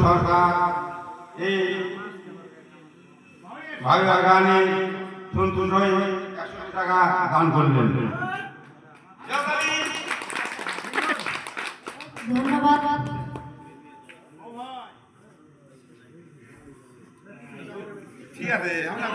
সরকার এই ভাবিবার গানে সন্তুষ্ট হয়ে 100 টাকা দান করলেন। ধন্যবাদ। ঠিক আছে আমরা